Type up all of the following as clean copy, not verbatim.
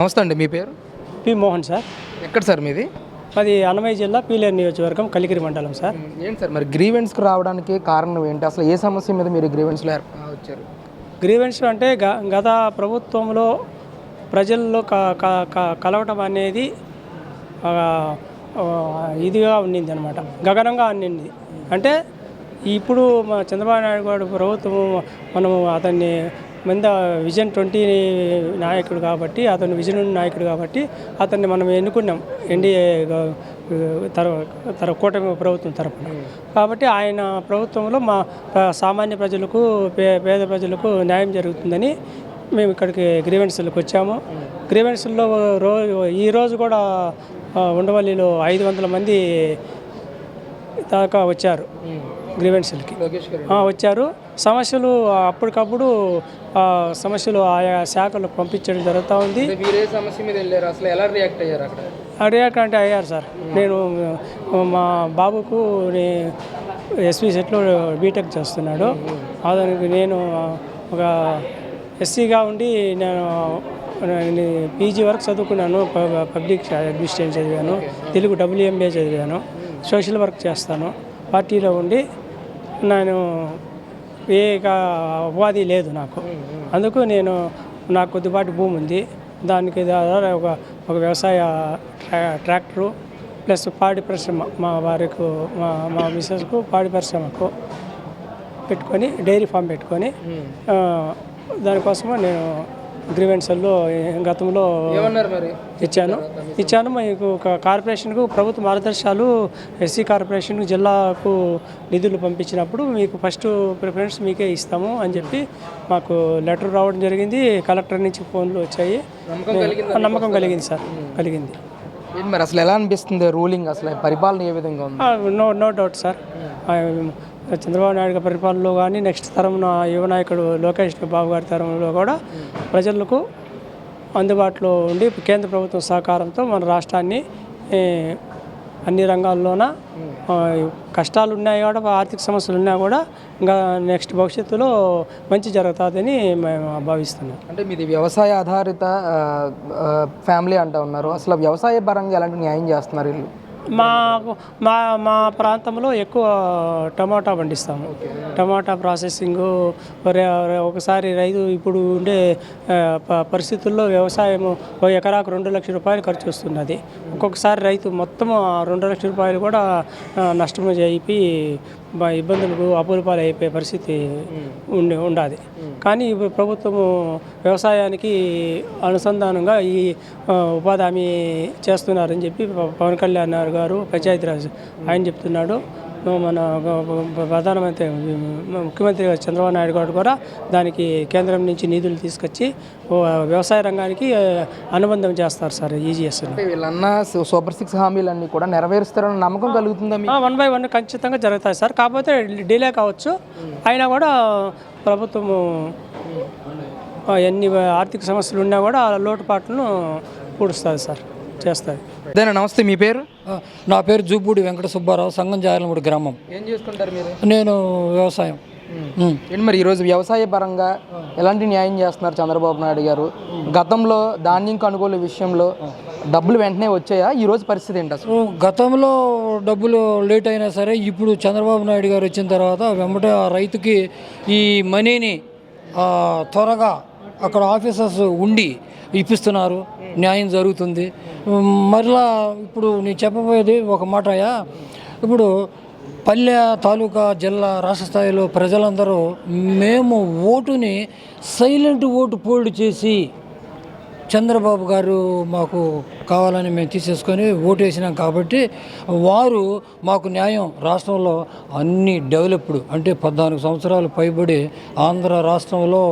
నమస్తే అండి, మీ పేరు? P Mohan sir. ఎక్కడ సార్ మీది? అది అన్నమయ్య జిల్లా పీలేరు నియోజకవర్గం కలికిరి మండలం సార్. ఏంటి సార్ మరి గ్రీవెన్స్కి రావడానికి కారణం ఏంటి? అసలు ఏ సమస్య మీద మీరు గ్రీవెన్స్లో వచ్చారు? గ్రీవెన్స్ అంటే గత ప్రభుత్వంలో ప్రజల్లో కలవటం అనేది ఇదిగా ఉండింది అనమాట, గగనంగా ఉండింది. అంటే ఇప్పుడు మా చంద్రబాబు నాయుడు గారు ప్రభుత్వం మనము అతన్ని మీద విజన్ 20 నాయకుడు కాబట్టి, అతను విజన్ నాయకుడు కాబట్టి అతన్ని మనం ఎన్నుకున్నాం ఎన్డీఏ కూటమి ప్రభుత్వం తరఫున. కాబట్టి ఆయన ప్రభుత్వంలో మా సామాన్య ప్రజలకు, పేద ప్రజలకు న్యాయం జరుగుతుందని మేము ఇక్కడికి గ్రీవెన్స్లకు వచ్చాము. గ్రీవెన్స్లో ఈరోజు కూడా ఉండవల్లిలో 500 మంది దాకా వచ్చారు గ్రీవెన్స్లకి వచ్చారు. సమస్యలు అప్పటికప్పుడు సమస్యలు ఆయా శాఖలకు పంపించడం జరుగుతూ ఉంది. రియాక్ట్ అంటే అయ్యారు సార్. నేను మా బాబుకు ఎస్వి సెట్లో బీటెక్ చేస్తున్నాడు. దానికి నేను ఒక ఎస్సీగా ఉండి నేను పీజీ వరకు చదువుకున్నాను. పబ్లిక్ అడ్మినిస్ట్రేషన్ చదివాను, తెలుగు WMA చదివాను, సోషల్ వర్క్ చేస్తాను. పార్టీలో ఉండి నేను ఏ ఉపాధి లేదు నాకు. అందుకు నాకు కొద్దిపాటి భూమి ఉంది. దానికి ఒక వ్యవసాయ ట్రాక్టరు ప్లస్ పాడి పరిశ్రమ, మా వారికి మా మిస్సెస్కు పాడి పరిశ్రమకు పెట్టుకొని డైరీ ఫామ్ పెట్టుకొని దానికోసము నేను గ్రీవెన్స్లో గతంలో ఇచ్చాను. మీకు కార్పొరేషన్కు ప్రభుత్వ మార్గదర్శకాలు ఎస్సీ కార్పొరేషన్ జిల్లాకు నిధులు పంపించినప్పుడు మీకు ఫస్ట్ ప్రిఫరెన్స్ మీకే ఇస్తాము అని చెప్పి మాకు లెటర్ రావడం జరిగింది. కలెక్టర్ నుంచి ఫోన్లు వచ్చాయి. నమ్మకం కలిగింది సార్, కలిగింది. మరి అసలు ఎలా అనిపిస్తుంది రూలింగ్? అసలు పరిపాలన ఏ విధంగా ఉంది? No doubt sir. Chandrababu Naidu గారి పరిపాలనలో కానీ, నెక్స్ట్ తరం యువ నాయకుడు లోకేష్ బాబు గారి తరంలో కూడా ప్రజలకు అందుబాటులో ఉండి కేంద్ర ప్రభుత్వం సహకారంతో మన రాష్ట్రాన్ని అన్ని రంగాల్లోన కష్టాలు ఉన్నాయి కూడా, ఆర్థిక సమస్యలు ఉన్నా కూడా ఇంకా నెక్స్ట్ భవిష్యత్తులో మంచి జరుగుతుందని మేము భావిస్తున్నాం. అంటే మీది వ్యవసాయ ఆధారిత ఫ్యామిలీ అంటూ ఉన్నారు. అసలు వ్యవసాయ పరంగా ఎలాంటి న్యాయం చేస్తున్నారు వీళ్ళు? మా ప్రాంతంలో ఎక్కువ టమాటా పండిస్తాము. టమాటా ప్రాసెసింగు ఒకసారి రైతు ఇప్పుడు ఉండే పరిస్థితుల్లో వ్యవసాయము ఎకరాకు 2 లక్షల రూపాయలు ఖర్చు వస్తున్నది. ఒక్కొక్కసారి రైతు మొత్తం 2 లక్షల రూపాయలు కూడా నష్టం అయిపోయి ఇబ్బందులకు అప్పులపాలు అయిపోయే పరిస్థితి ఉండాలి. కానీ ఇప్పుడు ప్రభుత్వము వ్యవసాయానికి అనుసంధానంగా ఈ ఉపాధి హామీ చేస్తున్నారని చెప్పి పవన్ కళ్యాణ్ గారు పంచాయతీరాజ్ ఆయన చెప్తున్నాడు. మన ప్రధానమంత్రి ముఖ్యమంత్రి చంద్రబాబు నాయుడు గారు కూడా దానికి కేంద్రం నుంచి నిధులు తీసుకొచ్చి వ్యవసాయ రంగానికి అనుబంధం చేస్తారు సార్. ఈజీఎస్ వీళ్ళన్న సూపర్ 6 హామీలన్నీ కూడా నెరవేరుస్తారన్న నమ్మకం కలుగుతుందా? 1 by 1 ఖచ్చితంగా జరుగుతాయి సార్. కాకపోతే డిలే కావచ్చు. అయినా కూడా ప్రభుత్వము ఎన్ని ఆర్థిక సమస్యలు ఉన్నా కూడా లోటుపాట్లను పూడుస్తుంది సార్, చేస్తుంది. నమస్తే, మీ పేరు? నా పేరు జూపూడి వెంకట సుబ్బారావు, సంగం జాయలమూడి గ్రామం. ఏం చేసుకుంటారు మీరు? నేను వ్యవసాయం. ఏంటి మరి ఈరోజు వ్యవసాయ పరంగా ఎలాంటి న్యాయం చేస్తున్నారు చంద్రబాబు నాయుడు గారు? గతంలో ధాన్యం కొనుగోలు విషయంలో డబ్బులు వెంటనే వచ్చాయా? ఈరోజు పరిస్థితి ఏంటి అసలు? గతంలో డబ్బులు లేట్ అయినా సరే ఇప్పుడు చంద్రబాబు నాయుడు గారు వచ్చిన తర్వాత వెంబట రైతుకి ఈ మనీని త్వరగా అక్కడ ఆఫీసర్స్ ఉండి ఇప్పిస్తున్నారు. న్యాయం జరుగుతుంది. మరలా ఇప్పుడు నేను చెప్పబోయేది ఒక మాటయా. ఇప్పుడు పల్లె, తాలూకా, జిల్లా, రాష్ట్ర స్థాయిలో ప్రజలందరూ మేము ఓటుని సైలెంట్ ఓటు పోల్డ్ చేసి చంద్రబాబు గారు మాకు కావాలని మేము తీసేసుకొని ఓటు వేసినాం. కాబట్టి వారు మాకు న్యాయం రాష్ట్రంలో అన్ని డెవలప్డ్ అంటే 14 సంవత్సరాలు పైబడి ఆంధ్ర రాష్ట్రంలో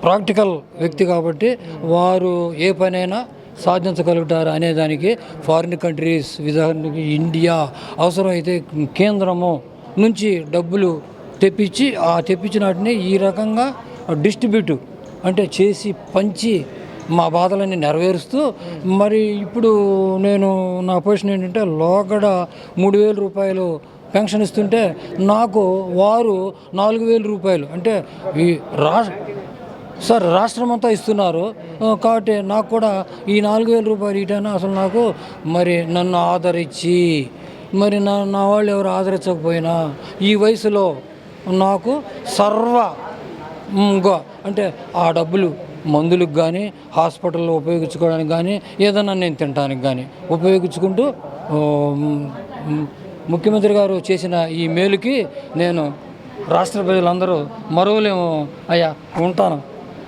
ప్రాక్టికల్ వ్యక్తి కాబట్టి వారు ఏ పనైనా సాధించగలుగుతారు అనేదానికి ఫారిన్ కంట్రీస్, ఉదాహరణకి ఇండియా అవసరమైతే కేంద్రము నుంచి డబ్బులు తెప్పించి తెప్పించిన వాటిని ఈ రకంగా డిస్ట్రిబ్యూట్ అంటే చేసి పంచి మా బాధలన్నీ నెరవేరుస్తూ మరి ఇప్పుడు నా పొజిషన్ ఏంటంటే లోగడ 3,000 రూపాయలు పెన్షన్ ఇస్తుంటే నాకు వారు 4,000 రూపాయలు అంటే ఈ సార్ రాష్ట్రం అంతా ఇస్తున్నారు కాబట్టి నాకు కూడా ఈ 4,000 రూపాయలు ఇటైనా అసలు నాకు మరి నన్ను ఆదరించి మరి నా వాళ్ళు ఎవరు ఆదరించకపోయినా ఈ వయసులో నాకు అంటే ఆ డబ్బులు మందులకు కానీ హాస్పిటల్లో ఉపయోగించుకోవడానికి కానీ ఏదైనా నేను తినడానికి కానీ ఉపయోగించుకుంటూ ముఖ్యమంత్రి గారు చేసిన ఈ మేలుకి నేను రాష్ట్ర ప్రజలందరూ మరువలేము అయ్యా ఉంటాను.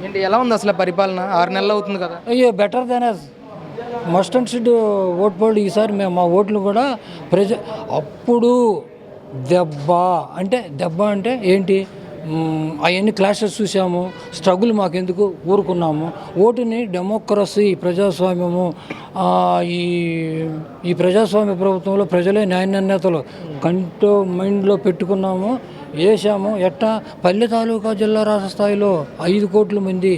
ఏంటి ఎలా ఉంది అసలు పరిపాలన? 6 నెలలు అవుతుంది కదా. అయ్యో better than us must and should vote polled. ఈసారి మేము మా ఓట్లు కూడా అప్పుడు దెబ్బ అంటే ఏంటి అవన్నీ క్లాషెస్ చూసాము, స్ట్రగుల్ మాకెందుకు ఊరుకున్నాము. ఓటుని డెమోక్రసీ ప్రజాస్వామ్యము ఈ ప్రజాస్వామ్య ప్రభుత్వంలో ప్రజలే న్యాయ నిర్ణేతలు మైండ్లో పెట్టుకున్నాము, వేసాము. ఎట్టా పల్లె తాలూకా జిల్లా రాష్ట్ర స్థాయిలో 5 కోట్ల మంది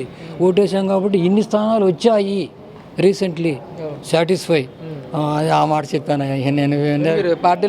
ఓటేసాం కాబట్టి ఇన్ని స్థానాలు వచ్చాయి రీసెంట్లీ. సాటిస్ఫై ఆ మాట చెప్పాను నేను. పార్టీలో